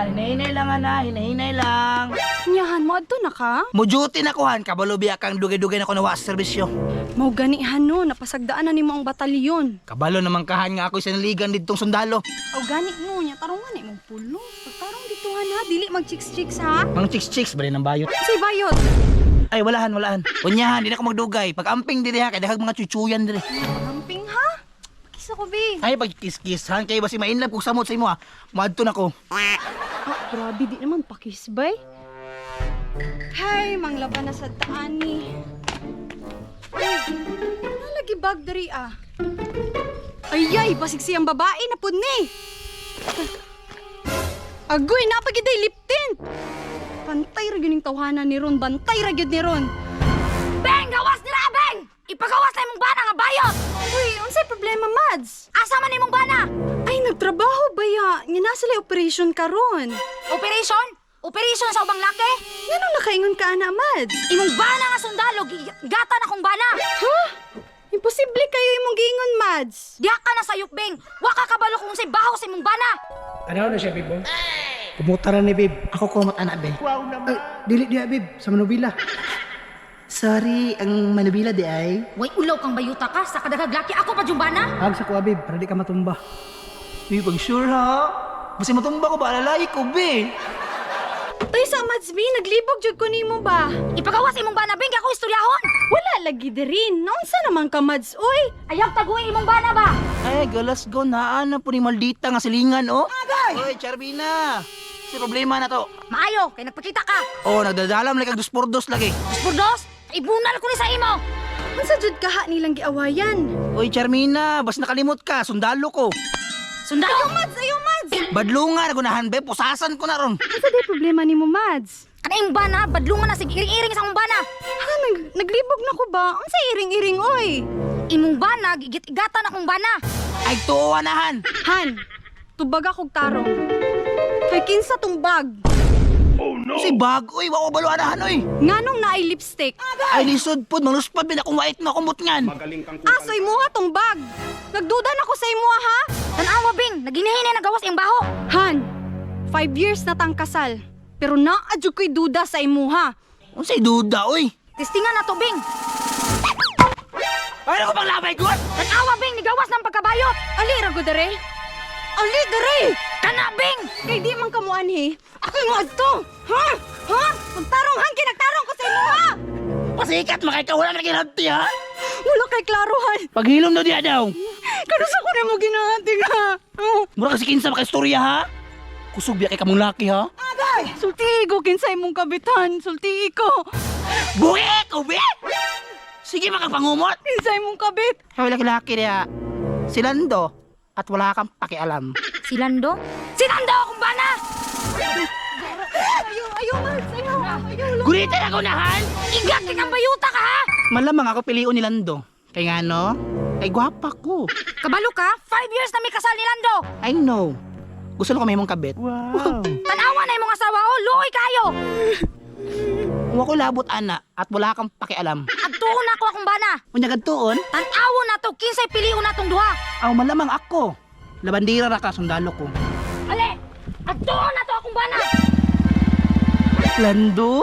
hinahinay lang ana, hinahinay lang. Nyahan mo adto na ka? Mujuti na kuhan, kabalo biya kang dugay-dugay na ko nawa sa serbisyo. Mao ganihan no, napasagdaan na nimo ang batalyon. Kabalo naman kahan nga ako sa naligan ditong sundalo. O gani mo nya tarungan imong pulo. Pagtarong dituhan ha, dili mag-chicks-chicks ha. Mga chicks-chicks, bali ng bayot. Say bayot. Ay, walahan. Kunyahan, di na ako magdugay. Pag amping diri ha, kaya dahag mga chuchuyan diri. Pagamping ha. Pakisa ko be. Ay, pag kiss-kissan, kayo basi mainlove kung samot sa imo ha. Maadto na ko. Grabe di naman pakisbay. Hay, manglaban na sa taani. Ay, nalagi bag diri ah. Ayay, basig siyang babae na pud ni. Agoy, napagiday lip tint. Bantay ra gyud ning tawhanan ni Ron, bantay ra gyud ni Ron. Beng, gawas nila, Beng! Ipagawas na imong bana nga bayot! Uy, unsay problema, Mads? Asa man imong bana? Ay, nagtrabaho baya. Nga nasa lay operation karon. Operation? Operation sa ubang laki? Ngano nakaingon ka ana, Mads? Imong bana nga sundalo, gatan akong bana! Ha? Imposible kayo imong giingon, Mads. Diha ka na sayop, Beng! Wa ka kabalo kung unsay baho sa imong bana! Ano na siya, babe? Kumutara ni babe. Ako kumot anak, be. Ay, dili diya, babe. Sa Manubila. Sorry, ang manubila di ay. Way ulaw kang bayuta ka sa kadagag laki ako pa yung bana! Hag sa kuha, babe. Para di ka matumba. Uy, pag sure ha. Basi matumba ko ba, alalay ko, be. Tay sa Mads, B, naglibog jud ko nimo ba? Ipagawas imong bana, Beng! Ako istoryahon! Wala lagi dirin. Naunsa naman ka, Mads, oy? Ayaw taguin imong bana ba? Ay, galas go, naan na po ni maldita nga silingan, oh. Oy, Charbina. Si problema na to. Maayo, kay nagpakita ka! Oh, nagdadalam like 2x2 lagi. Burdos, ibunal ko ni sa imo! Unsa jud kaha nilang giawayan? Oy, Charmina, bas nakalimot ka, sundalo ko. Sundalo! Ayaw, Mads! Badlungan, nagunahan, be, pusasan ko na ron. Unsa day problema nimo, Mads? Kana imong bana, badlungan na sig iring-iring sa imong bana! Ha, naglibog na ko ba? Unsa iring-iring, oy? Imong bana, gigit-igatan akong bana! Ay, tuwanahan. Han, tubag akong tarong. Kay kinsa tong bag? Si bag, oy, wako baluanahan, oy. Nganong naay lipstick? Ay, lisod po, manuspad, bin akong wait na kumot ngan. Asoy mo ha tong bag. Nagduda na ko sa imo ha. Tanawa, Bing! Naginahinay nagawas iyang baho! Han, 5 years na tang kasal. Pero naadyo ko'y duda sa imo ha. Unsay duda, oy. Testingan na to, Bing! Ay, ako pang labay, good. Tanawa, Bing! Nigawas ng pagkabayot! Ali ra ko dere. Ali dere. Kana, Bing! Kay di man kamuanhi. Ako mo adto. Ha? Ha? Magtarong han kinagtarong ko sa imo ha. Pasikat, makikawala na kinanti, ha? Wala kay klarohan. Paghilom na diya daw. Kanusa ko nimo ginahating ha. Mura kasi kinsa makaistorya, ha? Kusog biya kay kamong laki, ha? Sultigo kinsa imong kabitan. Sulti ko. Buwik, uwik! Sige, makapangumot. Kinsa imong kabit. Kaya laki-laki niya. Si Lando. At wala kang pakialam. Si Lando? Si Lando akong bana! Ayaw, Mads. Ayaw. Guritin ako nahan! Igating ang bayuta ka, ha? Malamang ako piliun ni Lando. Kaya nga no? Ay gwapa ko. Kabalo ka? 5 years na may kasal ni Lando! I know. Gusto ko may mong kabit. Wow. Tanawa na imong asawa, oh! Luoy kayo! Kung ako labot, ana, at wala kang pakialam. Agtuon na ako akong bana! Unyagad tuon, Tanawa na to, kinsay piliun na tong duha! aw malamang ako. Labandira ra ka, sundalo ko. Ale! Agtuon na to akong bana! Lando?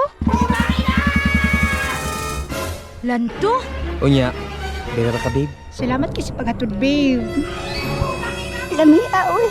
Lando? Unya, bera ka, babe. Salamat kasi paghatod, babe. Lami, oy.